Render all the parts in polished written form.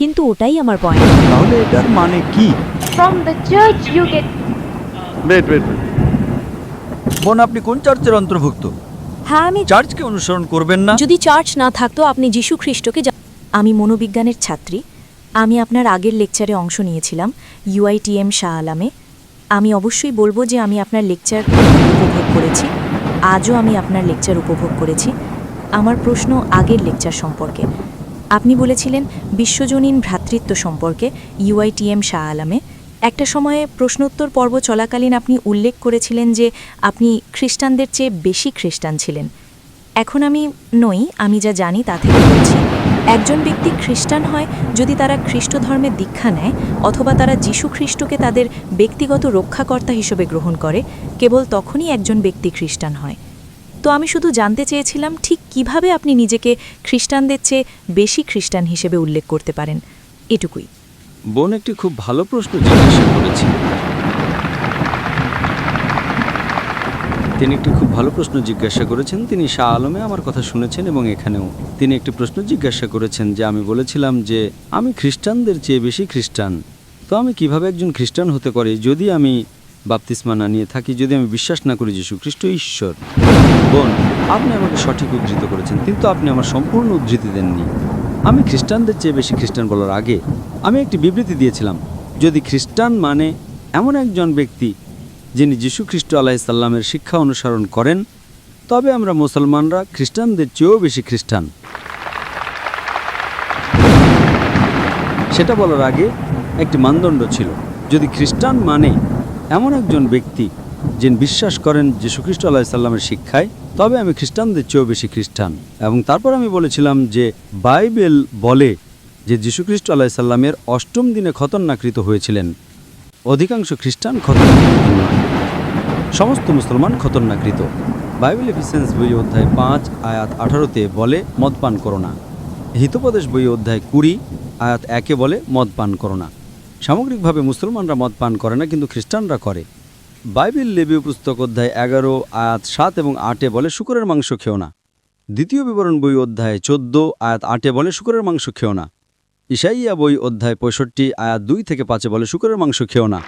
কিন্তু ওটাই আমার পয়েন্ট। তাহলে এটার মানে কি? From the church you get. Wait wait বোন, আপনি কোন চার্চের অন্তর্ভুক্ত? হ্যাঁ, আমি চার্চকে অনুসরণ করবেন না? যদি চার্চ না থাকতো আপনি যীশু খ্রিস্টকে আমি মনোবিজ্ঞানের ছাত্রী। আমি আপনার আগের লেকচারে অংশ নিয়েছিলাম UITM শাহ আলামে। আমি অবশ্যই বলবো যে আমি আপনার লেকচার উপভোগ করেছি। আজও আমি আপনার লেকচার উপভোগ করেছি। আমার প্রশ্ন আগের লেকচার সম্পর্কে। আপনি বলেছিলেন বিশ্বজনীন ভ্রাতৃত্ব সম্পর্কে UITM শাহ আলামে। একটা সময়ে প্রশ্নোত্তর পর্ব চলাকালীন আপনি উল্লেখ করেছিলেন যে আপনি খ্রিস্টানদের চেয়ে বেশি খ্রিস্টান ছিলেন। এখন আমি নই, আমি যা জানি তা থেকে বলছি। একজন ব্যক্তি খ্রিস্টান হয় যদি তারা খ্রিস্ট ধর্মের দীক্ষা নেয় অথবা তারা যীশু খ্রিস্টকে তাদের ব্যক্তিগত রক্ষাকর্তা হিসেবে গ্রহণ করে, কেবল তখনই একজন ব্যক্তি খ্রিস্টান হয়। তো আমি শুধু জানতে চেয়েছিলাম ঠিক কিভাবে আপনি নিজেকে খ্রিস্টানদের চেয়ে বেশি খ্রিস্টান হিসেবে উল্লেখ করতে পারেন, এটুকুই। বোন একটি খুব ভালো প্রশ্ন জিজ্ঞাসা করেছেন। তিনি একটি খুব ভালো প্রশ্ন জিজ্ঞাসা করেছেন। তিনি শাহ আলমে আমার কথা শুনেছেন এবং এখানেও তিনি একটি প্রশ্ন জিজ্ঞাসা করেছেন যে আমি বলেছিলাম যে আমি খ্রিস্টানদের চেয়ে বেশি খ্রিস্টান। তো আমি কিভাবে একজন খ্রিস্টান হতে পারি যদি আমি বাপ্তিস্মা না নিয়ে থাকি, যদি আমি বিশ্বাস না করি যীশু খ্রিস্ট ঈশ্বর? বোন, আপনি আমাকে সঠিক উদ্ধৃত করেছেন, কিন্তু আপনি আমার সম্পূর্ণ উদ্ধৃতি দেননি। আমি খ্রিস্টানদের চেয়ে বেশি খ্রিস্টান বলার আগে আমি একটি বিবৃতি দিয়েছিলাম, যদি খ্রিস্টান মানে এমন একজন ব্যক্তি যিনি যীশু খ্রিস্ট আলাইসাল্লামের শিক্ষা অনুসরণ করেন, তবে আমরা মুসলমানরা খ্রিস্টানদের চেয়েও বেশি খ্রিস্টান। সেটা বলার আগে একটি মানদণ্ড ছিল, যদি খ্রিস্টান মানে এমন একজন ব্যক্তি যিনি বিশ্বাস করেন যীশু খ্রিস্ট আলাইসাল্লামের শিক্ষায়, তবে আমি খ্রিস্টানদের চেয়েও বেশি খ্রিস্টান। এবং তারপর আমি বলেছিলাম যে বাইবেল বলে যে যীশু খ্রিস্ট আলাইসাল্লামের অষ্টম দিনে খতনাকৃত হয়েছিলেন। অধিকাংশ খ্রিস্টান খতনাকৃত নয়, সমস্ত মুসলমান খতনাকৃত। বাইবেল এফিসিয়েন্স বই অধ্যায় 5 আয়াত 18-তে বলে মদ পান করো না। হিতোপদেশ বই অধ্যায় 20 আয়াত 1-এ বলে মদ পান করো না। সামগ্রিকভাবে মুসলমানরা মদ পান করে না, কিন্তু খ্রিস্টানরা করে। বাইবেল লেবীয় পুস্তক অধ্যায় 11 আয়াত 7 এবং 8-এ বলে শুকরের মাংস খেও না। দ্বিতীয় বিবরণ বই অধ্যায় 14 আয়াত 8-এ বলে শুকরের মাংস খেও না। ইসাইয়া বই অধ্যায় 65 আয়াত 2 থেকে 5-এ বলে শুকরের মাংস খেও না।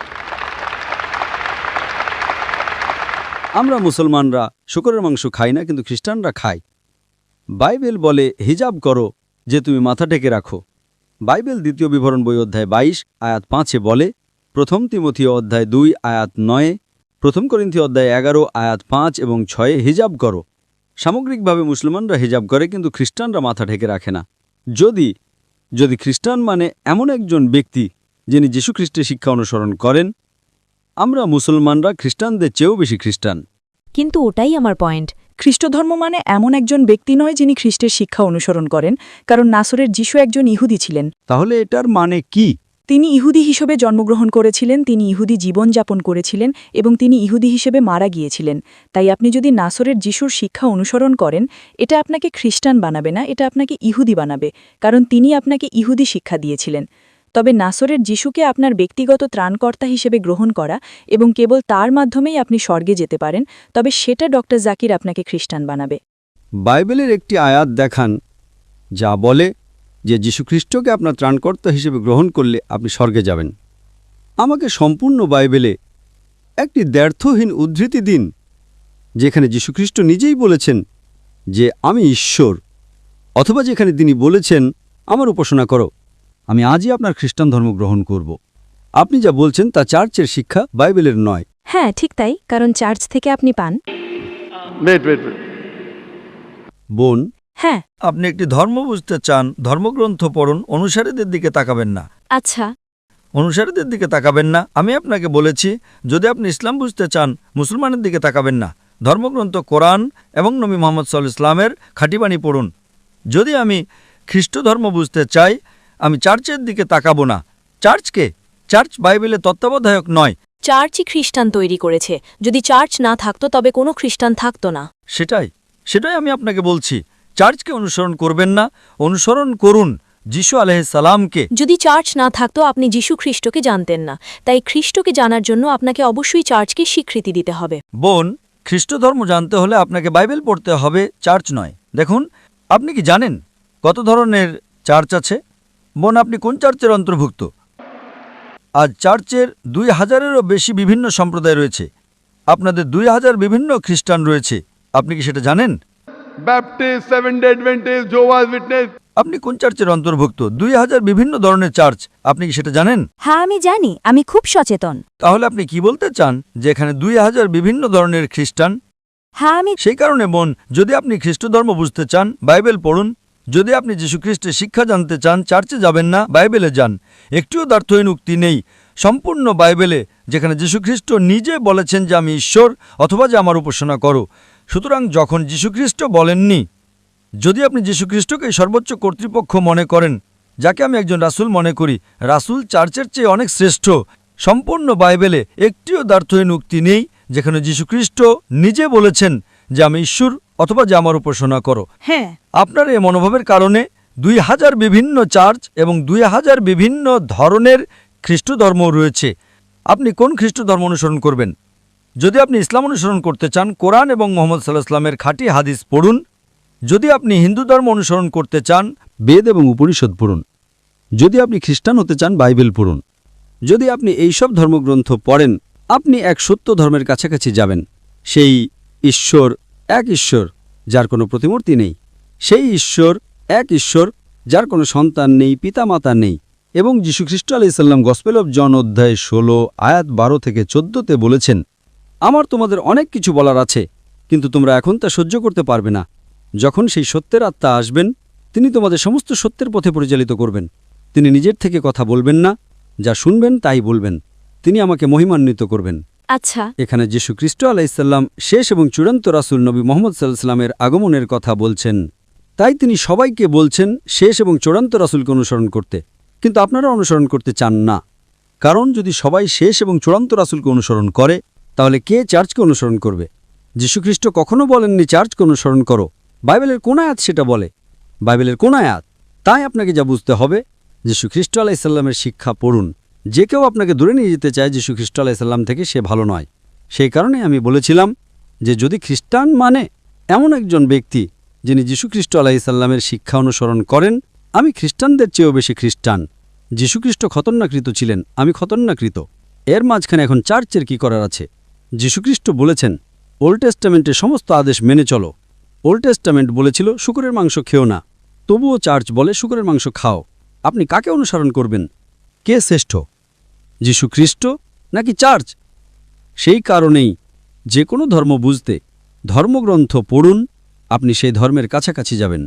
আমরা মুসলমানরা শুকরের মাংস খাই না, কিন্তু খ্রিস্টানরা খায়। বাইবেল বলে হিজাব করো, যে তুমি মাথা ঢেকে রাখো। বাইবেল দ্বিতীয় বিবরণ বই অধ্যায় 22 আয়াত 5-এ বলে, প্রথম তিমথিয় অধ্যায় 2 আয়াত 9-এ, প্রথম করিন্থী অধ্যায় 11 আয়াত 5 এবং 6-এ হিজাব করো। সামগ্রিকভাবে মুসলমানরা হিজাব করে, কিন্তু খ্রিস্টানরা মাথা ঢেকে রাখে না। যদি খ্রিস্টান মানে এমন একজন ব্যক্তি যিনি যীশু খ্রিস্টের শিক্ষা অনুসরণ করেন, আমরা মুসলমানরা খ্রিস্টানদের চেয়েও বেশি খ্রিস্টান। কিন্তু ওটাই আমার পয়েন্ট। খ্রিস্টধর্ম মানে এমন একজন ব্যক্তি নয় যিনি খ্রিস্টের শিক্ষা অনুসরণ করেন, কারণ নাসরের যিশু একজন ইহুদি ছিলেন। তাহলে এটার মানে কি? তিনি ইহুদি হিসেবে জন্মগ্রহণ করেছিলেন, তিনি ইহুদি জীবনযাপন করেছিলেন এবং তিনি ইহুদি হিসেবে মারা গিয়েছিলেন। তাই আপনি যদি নাসরের যিশুর শিক্ষা অনুসরণ করেন, এটা আপনাকে খ্রিস্টান বানাবে না, এটা আপনাকে ইহুদি বানাবে, কারণ তিনি আপনাকে ইহুদি শিক্ষা দিয়েছিলেন। তবে নাসরের যিশুকে আপনার ব্যক্তিগত ত্রাণকর্তা হিসেবে গ্রহণ করা এবং কেবল তার মাধ্যমেই আপনি স্বর্গে যেতে পারেন, তবে সেটা ডক্টর জাকির আপনাকে খ্রিস্টান বানাবে। বাইবেলের একটি আয়াত দেখান যা বলে যে যীশুখ্রিস্টকে আপনার ত্রাণকর্তা হিসেবে গ্রহণ করলে আপনি স্বর্গে যাবেন। আমাকে সম্পূর্ণ বাইবেলে একটি দ্ব্যর্থহীন উদ্ধৃতি দিন যেখানে যীশুখ্রিস্ট নিজেই বলেছেন যে আমি ঈশ্বর, অথবা যেখানে তিনি বলেছেন আমার উপাসনা করো, আমি আজই আপনার খ্রিস্টান ধর্ম গ্রহণ করব। আপনি যা বলছেন তা চার্চের শিক্ষা, বাইবেলের নয়। হ্যাঁ, ঠিক তাই, কারণ চার্চ থেকে আপনি পান। বোন, হ্যাঁ। আপনি একটি ধর্ম বুঝতে চান, ধর্মগ্রন্থ পড়ুন, অনুসারীদের দিকে তাকাবেন না। আচ্ছা, অনুসারীদের দিকে তাকাবেন না। আমি আপনাকে বলেছি, যদি আপনি ইসলাম বুঝতে চান, মুসলমানের দিকে তাকাবেন না। ধর্মগ্রন্থ কোরআন এবং নবী মুহাম্মদ সাল্লাল্লাহু আলাইহি ওয়াসাল্লামের খাঁটিবাণী পড়ুন। যদি আমি খ্রিস্ট ধর্ম বুঝতে চাই, আমি চার্চের দিকে তাকাবো না। চার্চ বাইবেলের তত্ত্বাবধায়ক নয়। চার্চই খ্রিস্টান তৈরি করেছে। যদি চার্চ না থাকতো তবে কোনো খ্রিস্টান থাকতো না। সেটাই আমি আপনাকে বলছি। চার্চকে অনুসরণ করবেন না, অনুসরণ করুন যিশু আলাইহিস সালামকে। যদি চার্চ না থাকতো আপনি যীশু খ্রিস্টকে জানতেন না, তাই খ্রিস্টকে জানার জন্য আপনাকে অবশ্যই চার্চকে স্বীকৃতি দিতে হবে। বোন, খ্রিস্ট ধর্ম জানতে হলে আপনাকে বাইবেল পড়তে হবে, চার্চ নয়। দেখুন, আপনি কি জানেন কত ধরনের চার্চ আছে? বোন, আপনি কোন চার্চের অন্তর্ভুক্ত? আজ চার্চের 2000-এরও বেশি বিভিন্ন সম্প্রদায় রয়েছে। আপনাদের 2000 বিভিন্ন খ্রিস্টান রয়েছে। আপনি কি সেটা জানেন? Baptist, Seventh-day Adventist, Jehovah's Witness. আপনি কোন চার্চের অন্তর্ভুক্ত? 2000 বিভিন্ন ধরনের চার্চ। আপনি কি সেটা জানেন? হ্যাঁ আমি জানি, আমি খুব সচেতন। তাহলে আপনি কি বলতে চান যে এখানে 2000 বিভিন্ন ধরনের খ্রিস্টান? হ্যাঁ আমি সেই কারণে বোন, যদি আপনি খ্রিস্ট ধর্ম বুঝতে চান, বাইবেল পড়ুন। যদি আপনি যীশুখ্রিস্টের শিক্ষা জানতে চান, চার্চে যাবেন না, বাইবেলে যান। একটিও দ্ব্যর্থহীন উক্তি নেই সম্পূর্ণ বাইবেলে, যেখানে যীশুখ্রিস্ট নিজে বলেছেন যে আমি ঈশ্বর অথবা যে আমার উপাসনা করো। সুতরাং যখন যীশুখ্রিস্ট বলেননি, যদি আপনি যীশুখ্রিস্টকে সর্বোচ্চ কর্তৃপক্ষ মনে করেন, যাকে আমি একজন রাসূল মনে করি, রাসূল চার্চের চেয়ে অনেক শ্রেষ্ঠ। সম্পূর্ণ বাইবেলে একটিও দ্ব্যর্থহীন উক্তি নেই যেখানে যীশুখ্রিস্ট নিজে বলেছেন যে আমি ঈশ্বর অথবা যে আমার উপাসনা করো। হ্যাঁ, আপনার এই মনোভাবের কারণে 2000 বিভিন্ন চার্চ এবং 2000 বিভিন্ন ধরনের খ্রিস্ট ধর্ম রয়েছে। আপনি কোন খ্রিস্ট ধর্ম অনুসরণ করবেন? যদি আপনি ইসলাম অনুসরণ করতে চান, কোরআন এবং মোহাম্মদ সাল্লাল্লাহু আলাইহি ওয়াসাল্লামের খাঁটি হাদিস পড়ুন। যদি আপনি হিন্দু ধর্ম অনুসরণ করতে চান, বেদ এবং উপনিষদ পড়ুন। যদি আপনি খ্রিস্টান হতে চান, বাইবেল পড়ুন। যদি আপনি এইসব ধর্মগ্রন্থ পড়েন, আপনি এক সত্য ধর্মের কাছাকাছি যাবেন। সেই ঈশ্বর, এক ঈশ্বর যার কোনো প্রতিমূর্তি নেই। সেই ঈশ্বর, এক ঈশ্বর যার কোনো সন্তান নেই, পিতামাতা নেই। এবং যীশুখ্রিস্ট আলাইহিস সালাম গসপেল অফ জন অধ্যায় 16 আয়াত 12 থেকে 14-তে বলেছেন, আমার তোমাদের অনেক কিছু বলার আছে, কিন্তু তোমরা এখন তা সহ্য করতে পারবে না। যখন সেই সত্যের আত্মা আসবেন, তিনি তোমাদের সমস্ত সত্যের পথে পরিচালিত করবেন। তিনি নিজের থেকে কথা বলবেন না, যা শুনবেন তাই বলবেন। তিনি আমাকে মহিমান্বিত করবেন। আচ্ছা এখানে যীশু খ্রিস্ট আলাইহিসসালাম শেষ এবং চূড়ান্ত রাসূল নবী মুহাম্মদ সাল্লাল্লাহু আলাইহি ওয়াসাল্লামের আগমনের কথা বলছেন। তাই তিনি সবাইকে বলছেন শেষ এবং চূড়ান্ত রাসূলকে অনুসরণ করতে, কিন্তু আপনারা অনুসরণ করতে চান না। কারণ যদি সবাই শেষ এবং চূড়ান্ত রাসূলকে অনুসরণ করে, তাহলে কে চার্চকে অনুসরণ করবে? যীশুখ্রিস্ট কখনো বলেননি চার্চকে অনুসরণ করো। বাইবেলের কোন আয়াত সেটা বলে? বাইবেলের কোন আয়াত? তাই আপনাকে যা বুঝতে হবে, যীশু খ্রিস্ট আলাইহিস সালামের শিক্ষা পড়ুন। যে কেউ আপনাকে দূরে নিয়ে যেতে চায় যীশু খ্রিস্ট আলাইহিস সালাম থেকে, সে ভালো নয়। সেই কারণে আমি বলেছিলাম যে যদি খ্রিস্টান মানে এমন একজন ব্যক্তি যিনি যীশু খ্রিস্ট আলাইহিস সালামের শিক্ষা অনুসরণ করেন, আমি খ্রিস্টানদের চেয়েও বেশি খ্রিস্টান। যীশুখ্রিস্ট খতনাকৃত ছিলেন, আমি খতনাকৃত। এর মাঝখানে এখন চার্চের কি করার আছে? যীশুখ্রিস্ট বলেছেন ওল্ড টেস্টামেন্টের সমস্ত আদেশ মেনে চলো। ওল্ড টেস্টামেন্ট বলেছিল শূকরের মাংস খেও না, তবুও চার্চ বলে শূকরের মাংস খাও। আপনি কাকে অনুসরণ করবেন? কে শ্রেষ্ঠ, যীশুখ্রিস্ট নাকি চার্চ? সেই কারণেই যে কোনো ধর্ম বুঝতে ধর্মগ্রন্থ পড়ুন, আপনি সেই ধর্মের কাছাকাছি যাবেন।